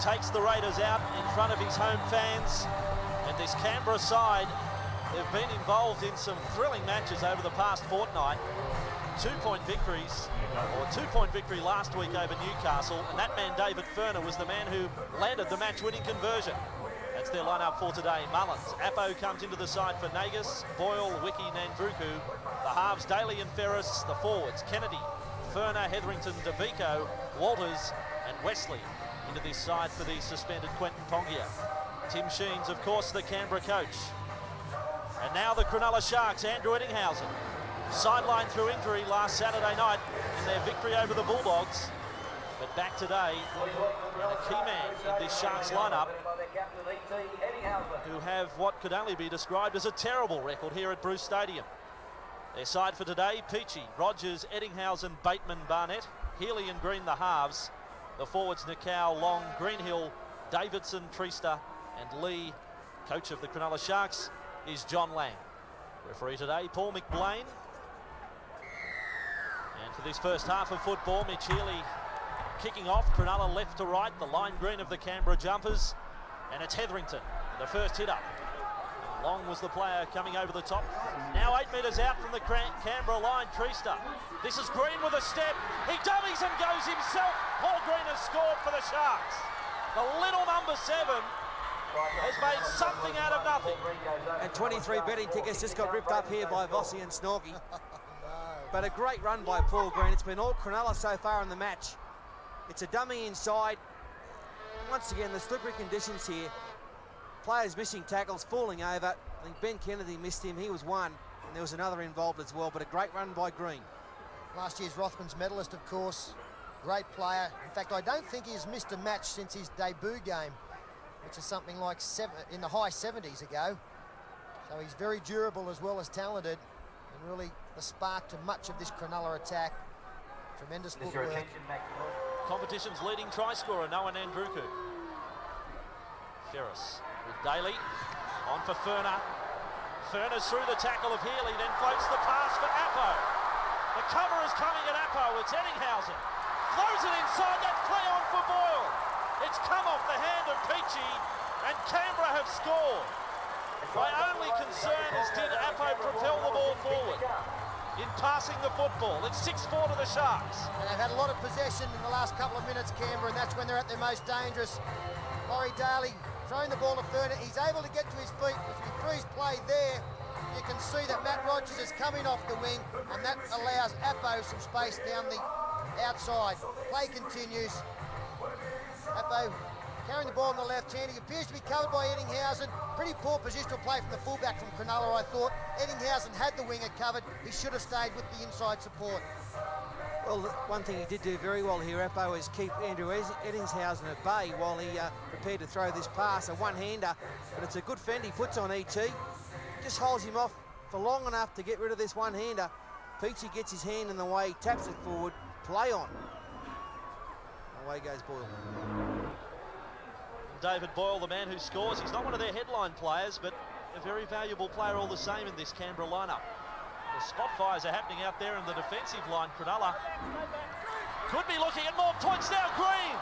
takes the Raiders out in front of his home fans. And this Canberra side have been involved in some thrilling matches over the past fortnight. 2-point victories, or 2-point victory last week over Newcastle, and that man David Furner was the man who landed the match-winning conversion. That's their lineup for today. Mullins, Appo comes into the side for Nagus, Boyle, Wiki, Nandruku. The halves, Daly and Ferris. The forwards, Kennedy, Furner, Hetherington, DeVico, Walters and Wesley into this side for the suspended Quentin Pongia. Tim Sheens, of course, the Canberra coach. And now the Cronulla Sharks, Andrew Ettingshausen, sidelined through injury last Saturday night in their victory over the Bulldogs. But back today, and a key man in this Sharks lineup, who have what could only be described as a terrible record here at Bruce Stadium. Their side for today, Peachy, Rogers, Ettingshausen, Bateman, Barnett, Healy and Green the halves. The forwards, Nikau, Long, Greenhill, Davidson, Treaster and Lee. Coach of the Cronulla Sharks is John Lang. Referee today, Paul McBlain. And for this first half of football, Mitch Healy kicking off, Cronulla left to right, the lime green of the Canberra jumpers. And it's Hetherington, the first hit up. Long was the player coming over the top. Now 8 metres out from the Canberra line, Treaster. This is Green with a step. He dummies and goes himself. Paul Green has scored for the Sharks. The little number 7 has made something out of nothing. And 23 betting tickets just got ripped up here by Vossi and Snorky. But a great run by Paul Green. It's been all Cronulla so far in the match. It's a dummy inside. Once again, the slippery conditions here. Players missing tackles, falling over. I think Ben Kennedy missed him. He was one. And there was another involved as well. But a great run by Green. Last year's Rothmans medalist, of course. Great player. In fact, I don't think he's missed a match since his debut game, which is something like in the high 70s ago. So he's very durable as well as talented, and really the spark to much of this Cronulla attack. Tremendous footwork. Competition's leading try scorer, Noah Nandruku. Ferris with Daly, on for Furner. Furner's through the tackle of Healy, then floats the pass for Appo. The cover is coming at Appo, it's Ettingshausen. Throws it inside, that's play on for Boyle. It's come off the hand of Peachy, and Canberra have scored. My only concern is, did Appo propel the ball forward in passing the football? It's 6-4 to the Sharks. And they've had a lot of possession in the last couple of minutes, Canberra, and that's when they're at their most dangerous. Laurie Daly throwing the ball to Furner. He's able to get to his feet. If he frees play there, you can see that Matt Rogers is coming off the wing, and that allows Appo some space down the outside. Play continues. Appo carrying the ball in the left hand. He appears to be covered by Ettingshausen. Pretty poor positional play from the fullback from Cronulla, I thought. Ettingshausen had the winger covered. He should have stayed with the inside support. Well, one thing he did do very well here, Appo, is keep Andrew Ettingshausen at bay while he prepared to throw this pass, a one-hander. But it's a good fend he puts on ET. Just holds him off for long enough to get rid of this one-hander. Peachy gets his hand in the way, taps it forward, play on. Away goes Boyle. David Boyle, the man who scores. He's not one of their headline players, but a very valuable player all the same in this Canberra lineup. The spot fires are happening out there in the defensive line. Cronulla could be looking at more points now. Green.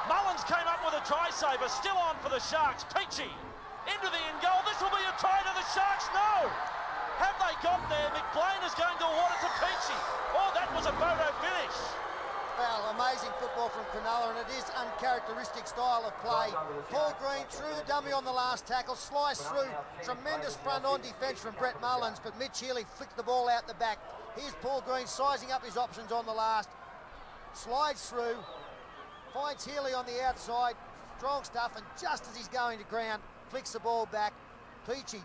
Mullins came up with a try saver. Still on for the Sharks. Peachy into the end goal. This will be a try to the Sharks. No. Have they got there? McBlain is going to award it to Peachy. Oh, that was a photo finish. Well, amazing football from Cronulla, and it is uncharacteristic style of play. Paul Green threw the dummy on the last tackle, sliced through. Tremendous front-on defence from Brett Mullins, but Mitch Healy flicked the ball out the back. Here's Paul Green sizing up his options on the last. Slides through, finds Healy on the outside. Strong stuff, and just as he's going to ground, flicks the ball back. Peachy,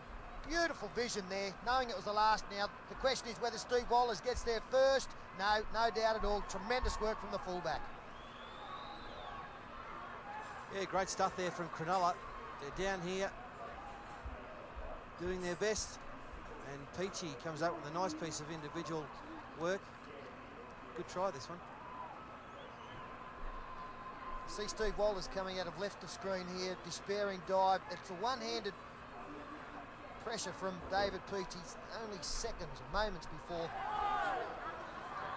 beautiful vision there, knowing it was the last now. The question is whether Steve Wallace gets there first. No doubt at all. Tremendous work from the fullback. Yeah, great stuff there from Cronulla. They're down here doing their best, and Peachy comes up with a nice piece of individual work. Good try, this one. See Steve Walters coming out of left of screen here, despairing dive. It's a one-handed pressure from David Peachy, only seconds or moments before.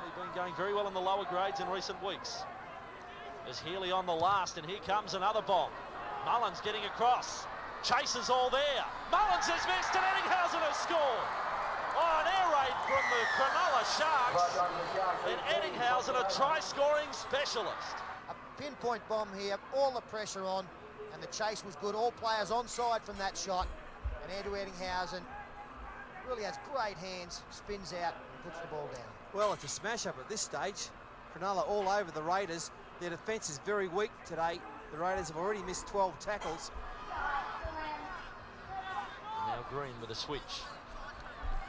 He's been going very well in the lower grades in recent weeks. There's Healy on the last, and here comes another bomb. Mullins getting across. Chase is all there. Mullins has missed, and Ettingshausen has scored. Oh, an air raid from the Cronulla Sharks. And Ettingshausen, a try-scoring specialist. A pinpoint bomb here, all the pressure on, and the chase was good. All players onside from that shot. And Andrew Ettingshausen really has great hands, spins out and puts the ball down. Well, it's a smash-up at this stage. Cronulla all over the Raiders. Their defence is very weak today. The Raiders have already missed 12 tackles. Now Green with a switch.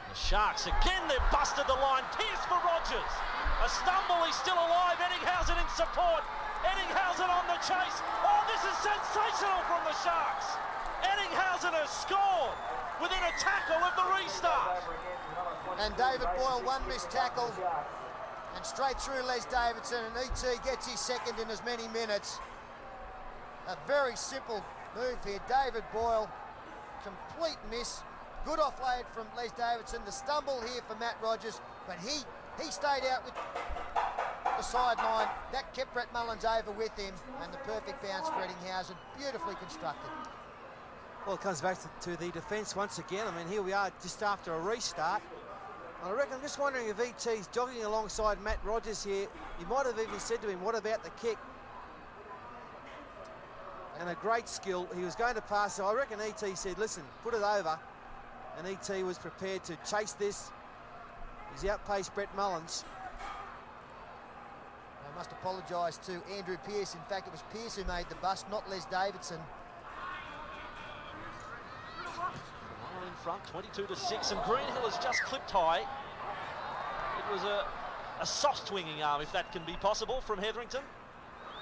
The Sharks again, they've busted the line. Pierce for Rogers. A stumble, he's still alive. Ettingshausen in support. Ettingshausen on the chase. Oh, this is sensational from the Sharks. Ettingshausen has scored within a tackle of the restart. And David Boyle, one missed tackle. And straight through Les Davidson, and E.T. gets his second in as many minutes. A very simple move here. David Boyle, complete miss. Good offload from Les Davidson. The stumble here for Matt Rogers, but he stayed out with the sideline. That kept Brett Mullins over with him, and the perfect bounce for Ettingshausen. Beautifully constructed. Well, it comes back to the defence once again. I mean, here we are just after a restart. I reckon, I'm just wondering if E.T.'s jogging alongside Matt Rogers here. He might have even said to him, what about the kick? And a great skill. He was going to pass, so I reckon E.T. said, listen, put it over. And E.T. was prepared to chase this. He's outpaced Brett Mullins. I must apologise to Andrew Pearce. In fact, it was Pearce who made the bust, not Les Davidson. In front, 22-6, and Greenhill has just clipped high. It was a soft swinging arm, if that can be possible, from Hetherington.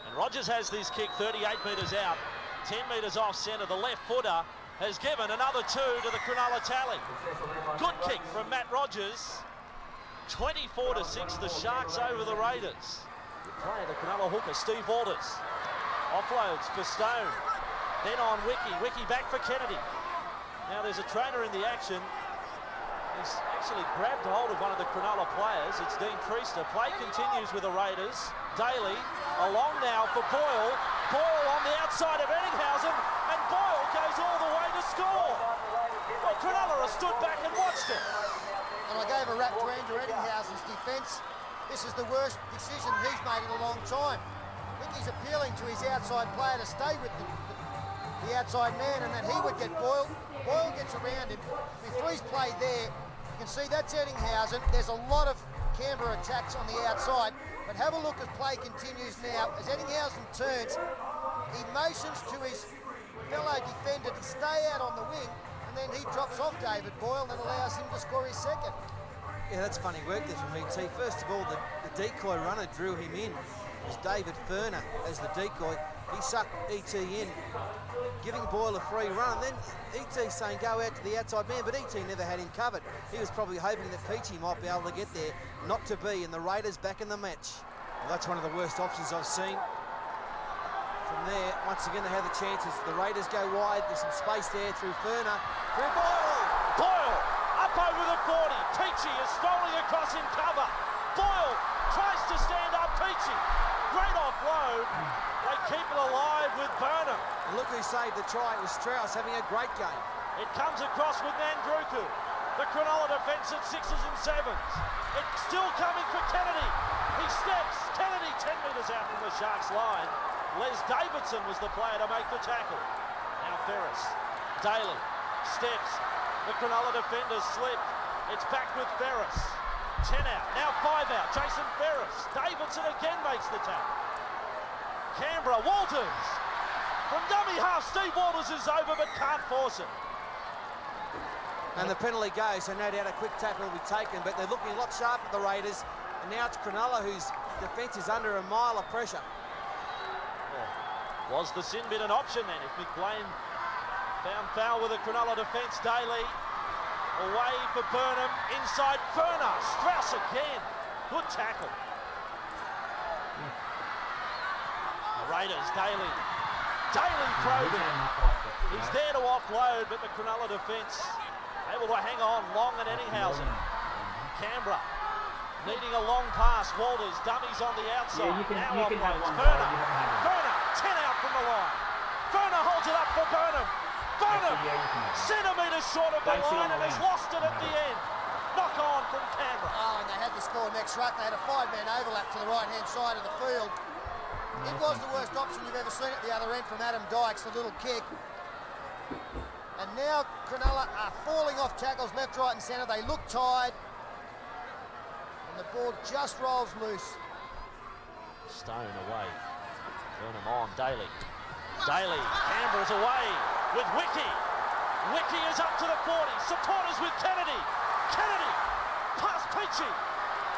And Rogers has this kick 38 metres out, 10 metres off centre. The left footer has given another 2 to the Cronulla tally. Good kick from Matt Rogers. 24-6, the Sharks over the Raiders. Good play, the Cronulla hooker, Steve Walters. Offloads for Stone. Then on Wiki. Wiki back for Kennedy. Now there's a trainer in the action. He's actually grabbed hold of one of the Cronulla players. It's Dean Priester. Play continues with the Raiders. Daly along now for Boyle. Boyle on the outside of Ettingshausen, and Boyle goes all the way to score. Well, Cronulla has stood back and watched it. And I gave a rap to Andrew Ettinghausen's defence. This is the worst decision he's made in a long time. I think he's appealing to his outside player to stay with the outside man, and that he would get Boyle. Boyle gets around him. If he's played there, you can see that's Ettingshausen. There's a lot of Canberra attacks on the outside, but have a look as play continues now. As Ettingshausen turns, he motions to his fellow defender to stay out on the wing, and then he drops off David Boyle and allows him to score his second. Yeah, that's funny work there from E.T. First of all, the decoy runner drew him in. It was David Furner as the decoy. He sucked E.T. in, giving Boyle a free run, and then E.T. saying go out to the outside man, but E.T. never had him covered. He was probably hoping that Peachy might be able to get there, not to be, and the Raiders back in the match. Well, that's one of the worst options I've seen. From there, once again they have the chances. The Raiders go wide, there's some space there through Furner, through Boyle! Boyle up over the 40. Peachy is strolling across in cover. Boyle tries to stand up. Peachy, great offload. They keep it alive with Burnham. And look who saved the try. It was Strauss having a great game. It comes across with Nandruku. The Cronulla defence at 6s and 7s. It's still coming for Kennedy. He steps. Kennedy 10 metres out from the Sharks line. Les Davidson was the player to make the tackle. Now Ferris. Daly steps. The Cronulla defenders slip. It's back with Ferris. 10 out. Now 5 out. Jason Ferris. Davidson again makes the tackle. Canberra, Walters. From dummy half, Steve Walters is over but can't force it. And the penalty goes, so no doubt a quick tackle will be taken, but they're looking a lot sharper, the Raiders. And now it's Cronulla, whose defence is under a mile of pressure. Well, was the sin bin an option then? If McBlain found foul with the Cronulla defence, Daly away for Burnham, inside Furner. Strauss again. Good tackle. Raiders, Daly. Daly probing. He's there to offload, but the Cronulla defence able to hang on. Long and Ettingshausen. Canberra. Needing a long pass. Walters, dummies on the outside. Yeah, you can have one Ferner. goal, you haven't had Ferner, 10 out from the line. Ferner holds it up for Burnham. Burnham, centimetres short of the line and has lost it at the end. Knock on from Canberra. Oh, and they had to score next ruck. They had a 5-man overlap to the right-hand side of the field. It was the worst option you've ever seen at the other end from Adam Dykes, the little kick. And now Cronulla are falling off tackles left, right and centre. They look tired. And the ball just rolls loose. Stone away. Burnham on. Daly. Daly. Canberra's away with Wiki. Wiki is up to the 40. Supporters with Kennedy. Kennedy. Past Peachy.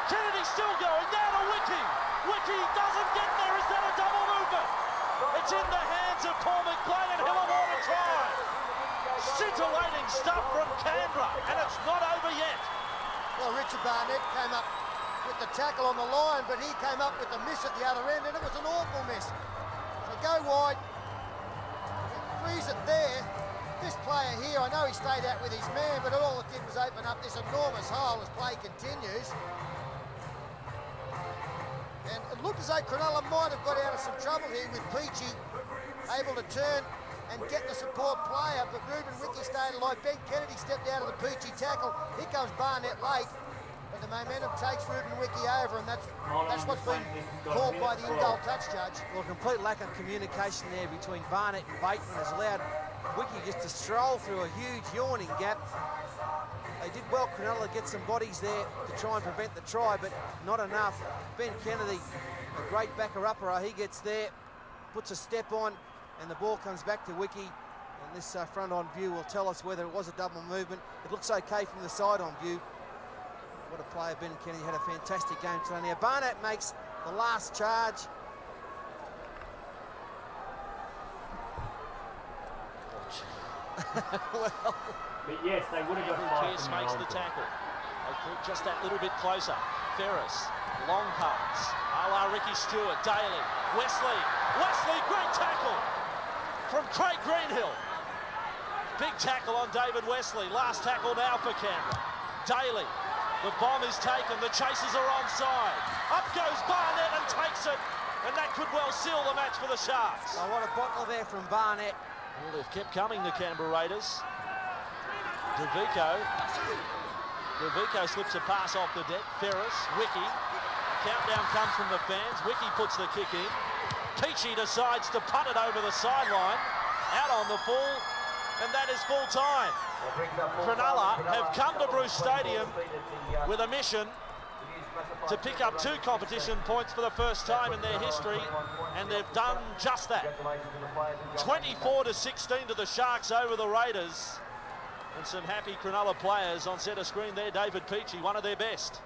Kennedy still going. Down to Wiki. Wiki doesn't get there. Is that a double movement? It's in the hands of Paul McLean and he'll award a try. Scintillating stuff from Canberra, and it's not over yet. Well, Richard Barnett came up with the tackle on the line, but he came up with the miss at the other end, and it was an awful miss. So go wide, freeze it there. This player here, I know he stayed out with his man, but all it did was open up this enormous hole as play continues. And it looked as though Cronulla might have got out of some trouble here with Peachy able to turn and get the support player, but Ruben Wiki stayed alive. Ben Kennedy stepped out of the Peachy tackle. Here comes Barnett late, but the momentum takes Ruben Wiki over, and that's what's been called by the in-goal touch judge. Well, a complete lack of communication there between Barnett and Bateman has allowed Wiki just to stroll through a huge yawning gap. They did well, Cronulla, get some bodies there to try and prevent the try, but not enough. Ben Kennedy, a great backer-upper, he gets there, puts a step on, and the ball comes back to Wiki. And this front-on view will tell us whether it was a double movement. It looks okay from the side-on view. What a player Ben Kennedy, had a fantastic game today. Now Barnett makes the last charge. But yes, they would have got five. Pearce makes the tackle. They put just that little bit closer. Ferris, long pass. A la Ricky Stewart, Daly, Wesley, great tackle from Craig Greenhill. Big tackle on David Wesley. Last tackle now for Canberra. Daly, the bomb is taken. The chasers are onside. Up goes Barnett and takes it. And that could well seal the match for the Sharks. Oh, what a bottle there from Barnett. Well, they've kept coming, the Canberra Raiders. DeVico slips a pass off the deck. Ferris, Wiki. Countdown comes from the fans. Wiki puts the kick in. Peachy decides to punt it over the sideline. Out on the full, and that is full time. Cronulla have come to Bruce Stadium with a mission to pick up 2 competition points for the first time in their history, and they've done just that. 24-16 to the Sharks over the Raiders. And some happy Cronulla players on centre screen there. David Peachy, one of their best.